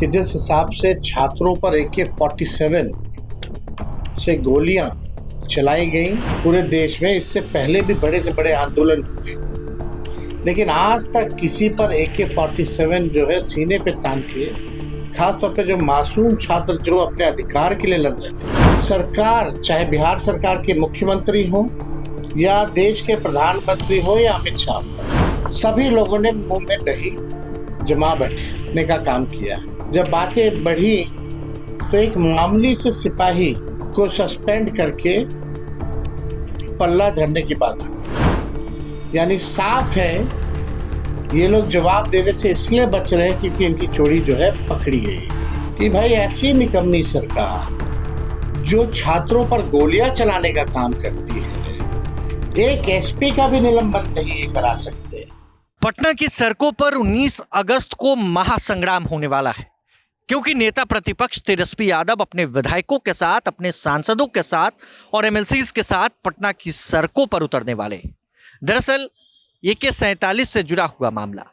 कि जिस हिसाब से छात्रों पर AK-47 से गोलियां चलाई गई पूरे देश में, इससे पहले भी बड़े से बड़े आंदोलन हुए, लेकिन आज तक किसी पर AK-47 जो है सीने पे तान के, खासतौर पे जो मासूम छात्र जो अपने अधिकार के लिए लड़ रहे थे, सरकार चाहे बिहार सरकार के मुख्यमंत्री हो या देश के प्रधानमंत्री हो या अमित शाह, सभी लोगों ने मुंह में दही जमा बैठने का काम किया। जब बातें बढ़ी तो एक मामूली से सिपाही को सस्पेंड करके पल्ला झड़ने की बात हुई। यानी साफ है ये लोग जवाब देने से इसलिए बच रहे हैं क्योंकि इनकी चोरी जो है पकड़ी गई कि भाई ऐसी निकम्मी सरकार जो छात्रों पर गोलियां चलाने का काम करती है, एक SP का भी निलंबन नहीं ये करा सकते। पटना की सड़कों पर 19 अगस्त को महासंग्राम होने वाला है, क्योंकि नेता प्रतिपक्ष तेजस्वी यादव अपने विधायकों के साथ, अपने सांसदों के साथ और MLCs के साथ पटना की सड़कों पर उतरने वाले हैं। दरअसल AK-47 से जुड़ा हुआ मामला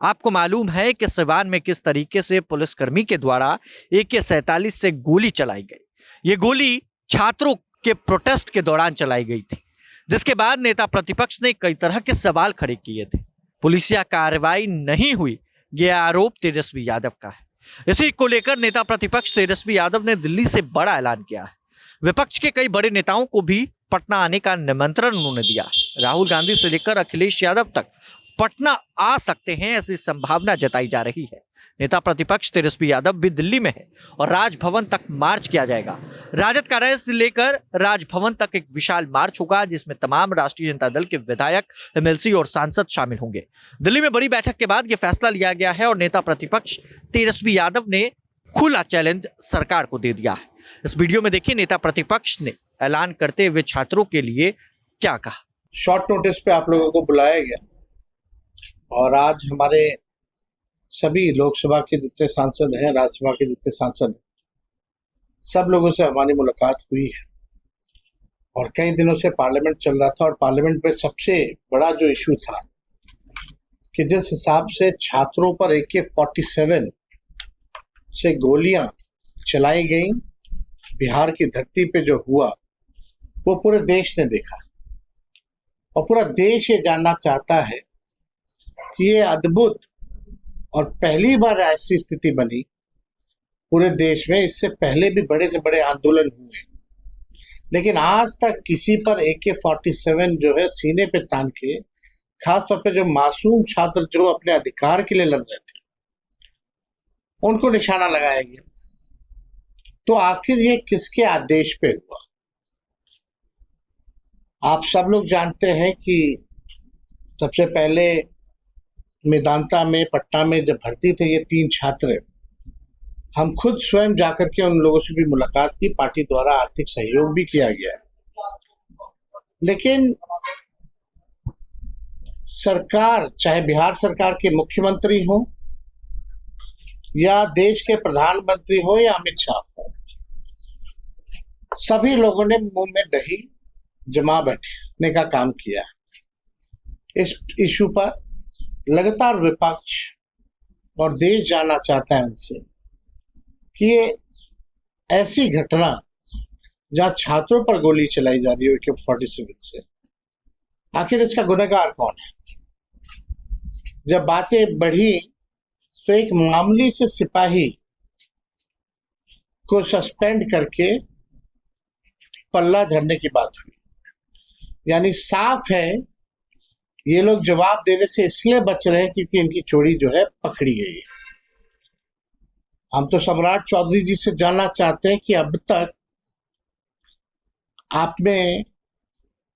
आपको मालूम है कि सिवान में किस तरीके से पुलिसकर्मी के द्वारा AK-47 से गोली चलाई गई। ये गोली छात्रों के प्रोटेस्ट के दौरान चलाई गई थी, जिसके बाद नेता प्रतिपक्ष ने कई तरह के सवाल खड़े किए थे। पुलिसिया कार्रवाई नहीं हुई, यह आरोप तेजस्वी यादव का है। इसी को लेकर नेता प्रतिपक्ष तेजस्वी यादव ने दिल्ली से बड़ा ऐलान किया है। विपक्ष के कई बड़े नेताओं को भी पटना आने का निमंत्रण उन्होंने दिया है। राहुल गांधी से लेकर अखिलेश यादव तक पटना आ सकते हैं, ऐसी संभावना जताई जा रही है। नेता प्रतिपक्ष तेजस्वी यादव भी दिल्ली में है और राजभवन तक मार्च किया जाएगा। राजद कार्यालय से लेकर राजभवन तक एक विशाल मार्च होगा, जिसमें तमाम राष्ट्रीय जनता दल के विधायक, MLC और सांसद शामिल होंगे। दिल्ली में बड़ी बैठक के बाद यह फैसला लिया गया है और नेता प्रतिपक्ष तेजस्वी यादव ने खुला चैलेंज सरकार को दे दिया है। इस वीडियो में देखिए नेता प्रतिपक्ष ने ऐलान करते हुए छात्रों के लिए क्या कहा। शॉर्ट नोटिस पे आप लोगों को बुलाया गया और आज हमारे सभी लोकसभा के जितने सांसद हैं, राज्यसभा के जितने सांसद हैं, सब लोगों से हमारी मुलाकात हुई है। और कई दिनों से पार्लियामेंट चल रहा था और पार्लियामेंट में सबसे बड़ा जो इशू था कि जिस हिसाब से छात्रों पर AK-47 से गोलियां चलाई गई, बिहार की धरती पे जो हुआ वो पूरे देश ने देखा और पूरा देश ये जानना चाहता है कि ये अद्भुत और पहली बार ऐसी स्थिति बनी पूरे देश में। इससे पहले भी बड़े से बड़े आंदोलन हुए, लेकिन आज तक किसी पर AK-47 जो है सीने पे तान के, खासतौर पे जो मासूम छात्र जो अपने अधिकार के लिए लड़ रहे थे, उनको निशाना लगाया गया। तो आखिर ये किसके आदेश पे हुआ? आप सब लोग जानते हैं कि सबसे पहले मेदांता में, पटना में जब भर्ती थे ये 3 छात्र, हम खुद स्वयं जाकर के उन लोगों से भी मुलाकात की, पार्टी द्वारा आर्थिक सहयोग भी किया गया है। लेकिन सरकार चाहे बिहार सरकार के मुख्यमंत्री हो या देश के प्रधानमंत्री हो या अमित शाह हो, सभी लोगों ने मुंह में दही जमा बैठने का काम किया। इस इशू पर लगातार विपक्ष और देश जानना चाहता है उनसे कि ये ऐसी घटना जहां छात्रों पर गोली चलाई जा रही है AK-47 से, आखिर इसका गुनहगार कौन है? जब बातें बढ़ी तो एक मामूली से सिपाही को सस्पेंड करके पल्ला झड़ने की बात हुई। यानी साफ है ये लोग जवाब देने से इसलिए बच रहे हैं क्योंकि इनकी चोरी जो है पकड़ी गई है। हम तो सम्राट चौधरी जी से जानना चाहते हैं कि अब तक आपने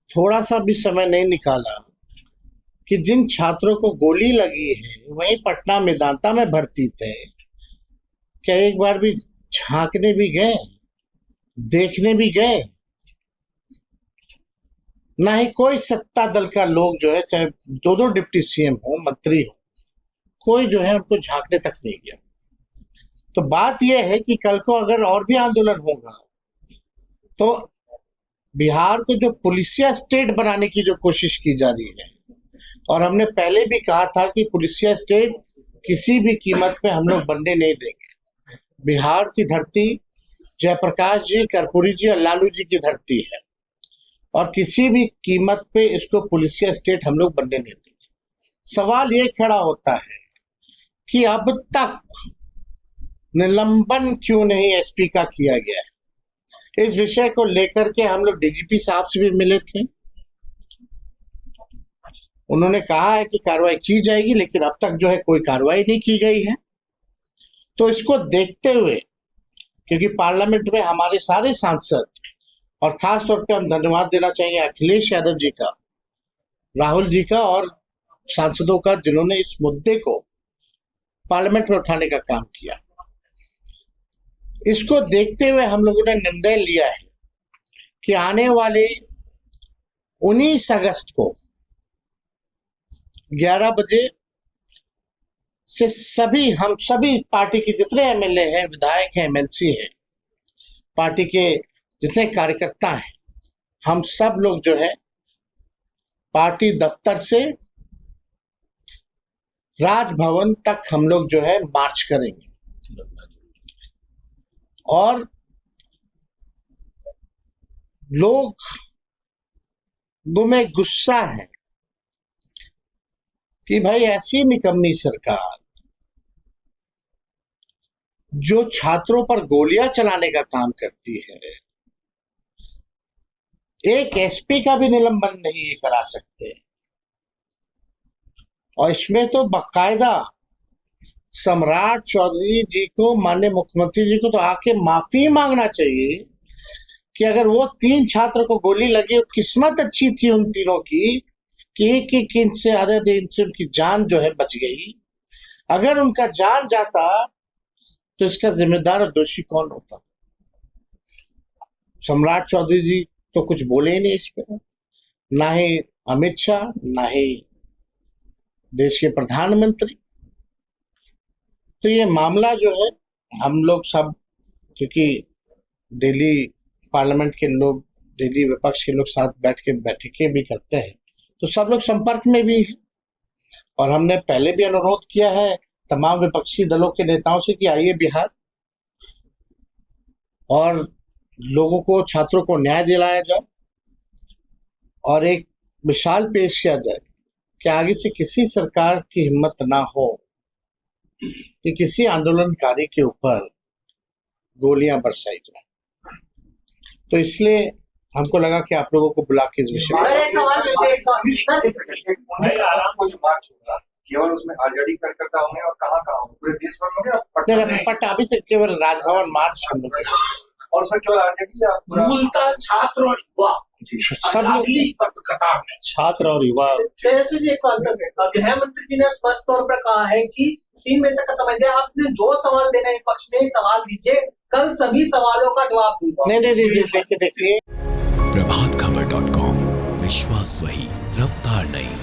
थोड़ा सा भी समय नहीं निकाला कि जिन छात्रों को गोली लगी है वही पटना मेदांता में भर्ती थे, क्या एक बार भी झांकने भी गए, देखने भी गए? ना ही कोई सत्ता दल का लोग जो है, चाहे 2 डिप्टी CM हो, मंत्री हो, कोई जो है उनको झांकने तक नहीं गया। तो बात यह है कि कल को अगर और भी आंदोलन होगा तो बिहार को जो पुलिसिया स्टेट बनाने की जो कोशिश की जा रही है, और हमने पहले भी कहा था कि पुलिसिया स्टेट किसी भी कीमत पे हम लोग बनने नहीं देंगे, बिहार की धरती जयप्रकाश जी, कर्पूरी जी और लालू जी की धरती है, और किसी भी कीमत पे इसको पुलिसिया स्टेट हम लोग बनने नहीं देंगे। सवाल ये खड़ा होता है कि अब तक निलंबन क्यों नहीं एसपी का किया गया है। इस विषय को लेकर के हम लोग डीजीपी साहब से भी मिले थे, उन्होंने कहा है कि कार्रवाई की जाएगी, लेकिन अब तक जो है कोई कार्रवाई नहीं की गई है। तो इसको देखते हुए, क्योंकि पार्लियामेंट में हमारे सारे सांसद, और खास तौर पे हम धन्यवाद देना चाहिए अखिलेश यादव जी का, राहुल जी का और सांसदों का, जिन्होंने इस मुद्दे को पार्लियामेंट में उठाने का काम किया। इसको देखते हुए हम लोगों ने निर्णय लिया है कि आने वाले 19 अगस्त को 11 बजे से हम सभी पार्टी के जितने एमएलए हैं, विधायक हैं, एमएलसी हैं, पार्टी के जितने कार्यकर्ता हैं, हम सब लोग जो है पार्टी दफ्तर से राजभवन तक हम लोग जो है मार्च करेंगे। और लोगों में गुस्सा है कि भाई ऐसी निकम्मी सरकार जो छात्रों पर गोलियां चलाने का काम करती है, एक एसपी का भी निलंबन नहीं करा सकते। और इसमें तो बाकायदा सम्राट चौधरी जी को, माननीय मुख्यमंत्री जी को तो आके माफी मांगना चाहिए कि अगर वो 3 छात्र को गोली लगी, किस्मत अच्छी थी उन तीनों की कि एक इंच से आधे इंच से उनकी जान जो है बच गई। अगर उनका जान जाता तो इसका जिम्मेदार और दोषी कौन होता? सम्राट चौधरी जी तो कुछ बोले ही नहीं इस पे, ना ही अमित शाह, ना ही देश के प्रधानमंत्री। तो ये मामला जो है, हम लोग सब, क्योंकि दिल्ली पार्लियामेंट के लोग, दिल्ली विपक्ष के लोग साथ बैठ के बैठकें भी करते हैं, तो सब लोग संपर्क में भी हैं। और हमने पहले भी अनुरोध किया है तमाम विपक्षी दलों के नेताओं से कि आइए बिहार और लोगों को, छात्रों को न्याय दिलाया जाए और एक मिसाल पेश किया जाए कि आगे से किसी सरकार की हिम्मत ना हो कि किसी आंदोलनकारी के ऊपर गोलियां बरसाई जाए। तो इसलिए हमको लगा कि आप लोगों को बुला के इस विषय में केवल उसमें आरजेडी कार्यकर्ता होंगे और कहाँ पूरे देश भर में पट अभी तक केवल राजभवन मार्च और उसमें केवल आरजेडी या मूलतः छात्र और युवा सब लोग कतार में छात्र और युवा। गृह मंत्री जी ने स्पष्ट तौर पर कहा है कि 3 मई तक का समय दिया, आपने जो सवाल देना है पक्ष में सवाल दीजिए, कल सभी सवालों का जवाब दूंगा। नहीं देखिए प्रभातखबर.com, विश्वास वही, रफ्तार नहीं।